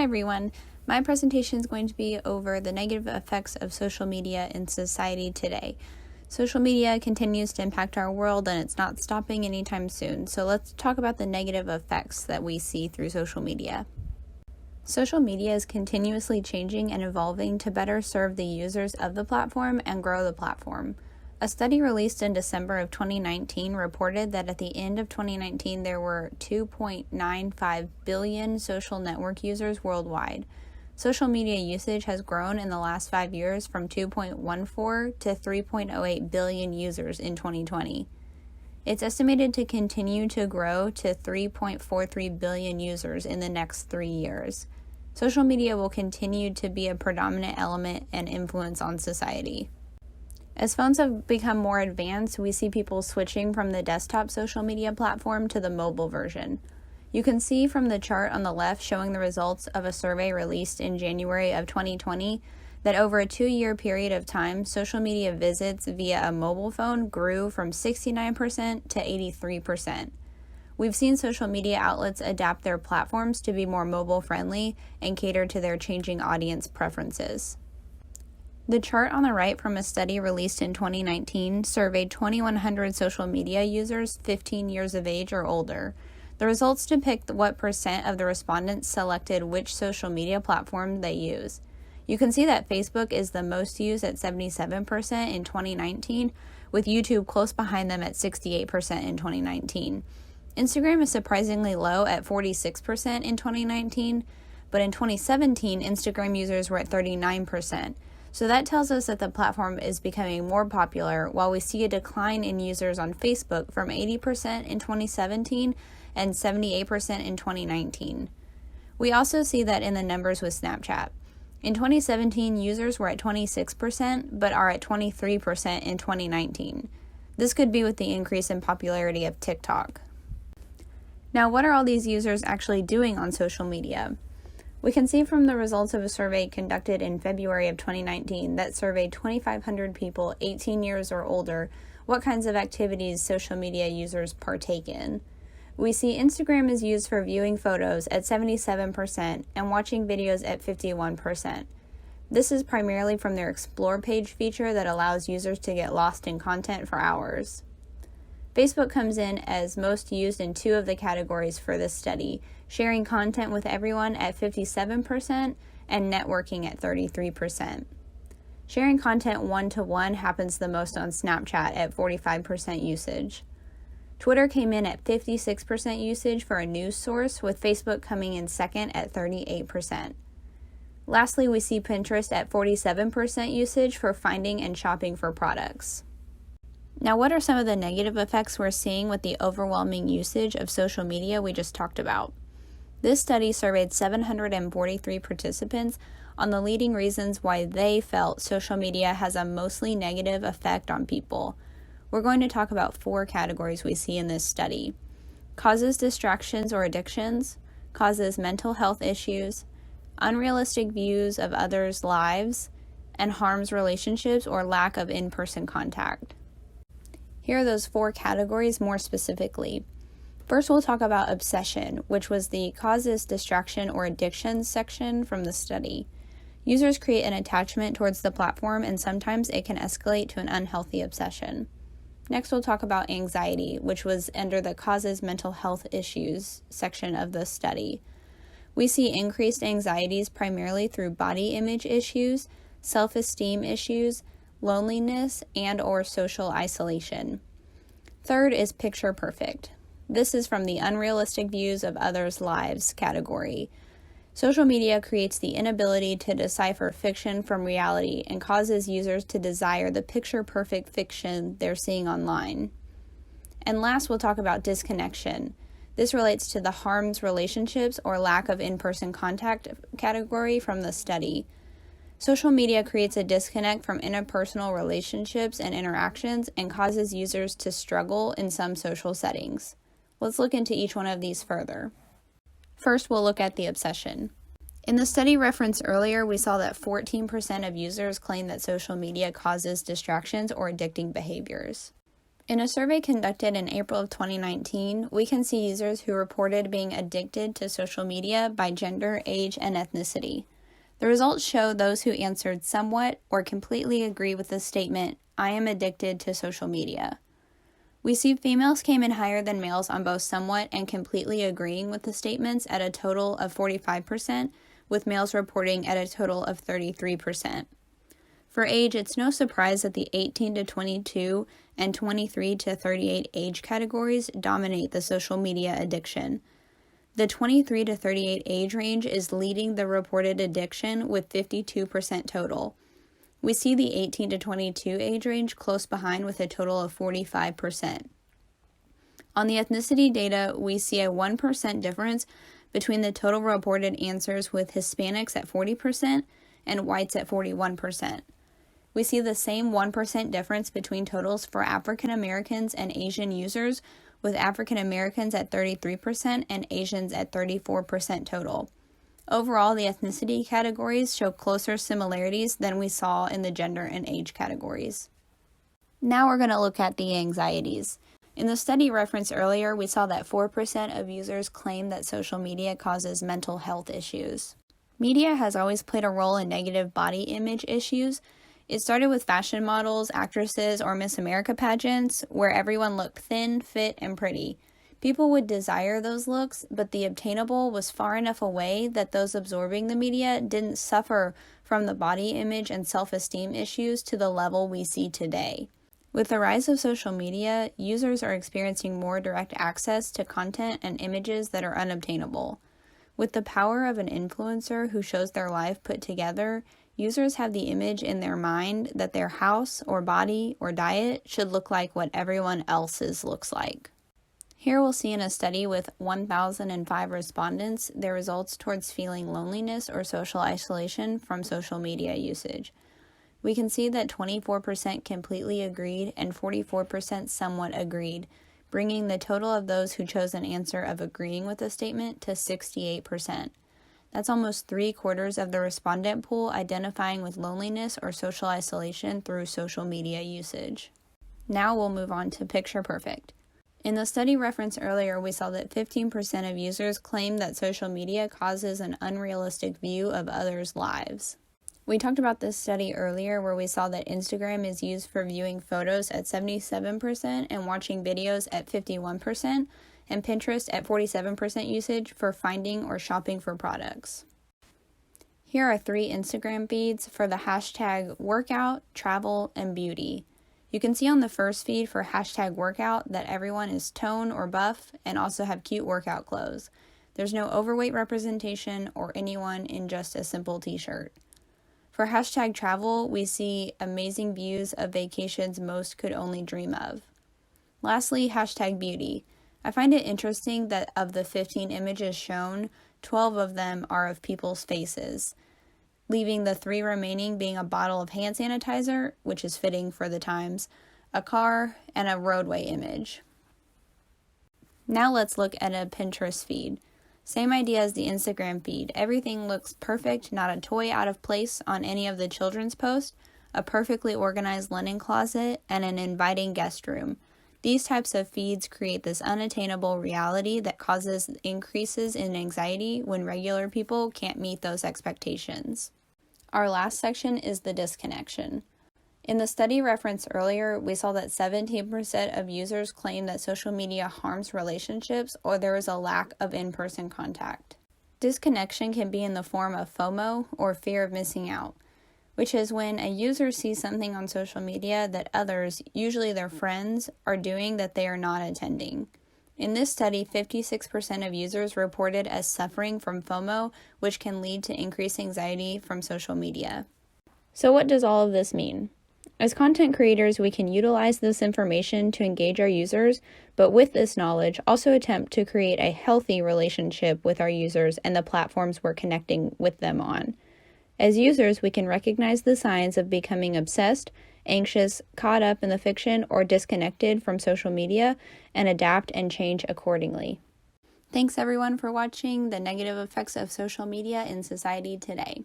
everyone. My presentation is going to be over the negative effects of social media in society today. Social media continues to impact our world and it's not stopping anytime soon. So let's talk about the negative effects that we see through social media. Social media is continuously changing and evolving to better serve the users of the platform and grow the platform. A study released in December of 2019 reported that at the end of 2019 there were 2.95 billion social network users worldwide. Social media usage has grown in the last 5 years from 2.14 to 3.08 billion users in 2020. It's estimated to continue to grow to 3.43 billion users in the next 3 years. Social media will continue to be a predominant element and influence on society. As phones have become more advanced, we see people switching from the desktop social media platform to the mobile version. You can see from the chart on the left showing the results of a survey released in January of 2020 that over a 2-year period of time, social media visits via a mobile phone grew from 69% to 83%. We've seen social media outlets adapt their platforms to be more mobile friendly and cater to their changing audience preferences. The chart on the right from a study released in 2019 surveyed 2,100 social media users 15 years of age or older. The results depict what percent of the respondents selected which social media platform they use. You can see that Facebook is the most used at 77% in 2019, with YouTube close behind them at 68% in 2019. Instagram is surprisingly low at 46% in 2019, but in 2017, Instagram users were at 39%. So that tells us that the platform is becoming more popular, while we see a decline in users on Facebook from 80% in 2017 and 78% in 2019. We also see that in the numbers with Snapchat. In 2017, users were at 26%, but are at 23% in 2019. This could be with the increase in popularity of TikTok. Now, what are all these users actually doing on social media? We can see from the results of a survey conducted in February of 2019 that surveyed 2,500 people 18 years or older what kinds of activities social media users partake in. We see Instagram is used for viewing photos at 77% and watching videos at 51%. This is primarily from their Explore page feature that allows users to get lost in content for hours. Facebook comes in as most used in 2 of the categories for this study, sharing content with everyone at 57% and networking at 33%. Sharing content one-to-one happens the most on Snapchat at 45% usage. Twitter came in at 56% usage for a news source, with Facebook coming in second at 38%. Lastly, we see Pinterest at 47% usage for finding and shopping for products. Now, what are some of the negative effects we're seeing with the overwhelming usage of social media we just talked about? This study surveyed 743 participants on the leading reasons why they felt social media has a mostly negative effect on people. We're going to talk about 4 categories we see in this study: causes distractions or addictions, causes mental health issues, unrealistic views of others' lives, and harms relationships or lack of in-person contact. Here are those 4 categories more specifically. First, we'll talk about obsession, which was the causes, distraction, or addiction section from the study. Users create an attachment towards the platform, and sometimes it can escalate to an unhealthy obsession. Next, we'll talk about anxiety, which was under the causes mental health issues section of the study. We see increased anxieties primarily through body image issues, self-esteem issues, loneliness, and/or social isolation. Third is picture perfect. This is from the unrealistic views of others' lives category. Social media creates the inability to decipher fiction from reality and causes users to desire the picture perfect fiction they're seeing online. And last, we'll talk about disconnection. This relates to the harms relationships or lack of in-person contact category from the study. Social media creates a disconnect from interpersonal relationships and interactions and causes users to struggle in some social settings. Let's look into each one of these further. First, we'll look at the obsession. In the study referenced earlier, we saw that 14% of users claim that social media causes distractions or addicting behaviors. In a survey conducted in April of 2019, we can see users who reported being addicted to social media by gender, age, and ethnicity. The results show those who answered somewhat or completely agree with the statement, "I am addicted to social media." We see females came in higher than males on both somewhat and completely agreeing with the statements at a total of 45%, with males reporting at a total of 33%. For age, it's no surprise that the 18 to 22 and 23 to 38 age categories dominate the social media addiction. The 23 to 38 age range is leading the reported addiction with 52% total. We see the 18 to 22 age range close behind with a total of 45%. On the ethnicity data, we see a 1% difference between the total reported answers, with Hispanics at 40% and whites at 41%. We see the same 1% difference between totals for African Americans and Asian users, with African Americans at 33% and Asians at 34% total. Overall, the ethnicity categories show closer similarities than we saw in the gender and age categories. Now we're going to look at the anxieties. In the study referenced earlier, we saw that 4% of users claim that social media causes mental health issues. Media has always played a role in negative body image issues. It started with fashion models, actresses, or Miss America pageants, where everyone looked thin, fit, and pretty. People would desire those looks, but the obtainable was far enough away that those absorbing the media didn't suffer from the body image and self-esteem issues to the level we see today. With the rise of social media, users are experiencing more direct access to content and images that are unobtainable. With the power of an influencer who shows their life put together, users have the image in their mind that their house or body or diet should look like what everyone else's looks like. Here we'll see in a study with 1,005 respondents their results towards feeling loneliness or social isolation from social media usage. We can see that 24% completely agreed and 44% somewhat agreed, bringing the total of those who chose an answer of agreeing with the statement to 68%. That's almost 3/4 of the respondent pool identifying with loneliness or social isolation through social media usage. Now we'll move on to picture perfect. In the study referenced earlier, we saw that 15% of users claim that social media causes an unrealistic view of others' lives. We talked about this study earlier where we saw that Instagram is used for viewing photos at 77% and watching videos at 51%. And Pinterest at 47% usage for finding or shopping for products. Here are 3 Instagram feeds for the hashtag workout, travel, and beauty. You can see on the first feed for hashtag workout that everyone is tone or buff and also have cute workout clothes. There's no overweight representation or anyone in just a simple t-shirt. For hashtag travel, we see amazing views of vacations most could only dream of. Lastly, hashtag beauty. I find it interesting that of the 15 images shown, 12 of them are of people's faces, leaving the 3 remaining being a bottle of hand sanitizer, which is fitting for the times, a car, and a roadway image. Now let's look at a Pinterest feed. Same idea as the Instagram feed. Everything looks perfect, not a toy out of place on any of the children's posts, a perfectly organized linen closet, and an inviting guest room. These types of feeds create this unattainable reality that causes increases in anxiety when regular people can't meet those expectations. Our last section is the disconnection. In the study referenced earlier, we saw that 17% of users claim that social media harms relationships or there is a lack of in-person contact. Disconnection can be in the form of FOMO, or fear of missing out, which is when a user sees something on social media that others, usually their friends, are doing that they are not attending. In this study, 56% of users reported as suffering from FOMO, which can lead to increased anxiety from social media. So what does all of this mean? As content creators, we can utilize this information to engage our users, but with this knowledge, also attempt to create a healthy relationship with our users and the platforms we're connecting with them on. As users, we can recognize the signs of becoming obsessed, anxious, caught up in the fiction, or disconnected from social media, and adapt and change accordingly. Thanks everyone for watching The Negative Effects of Social Media in Society Today.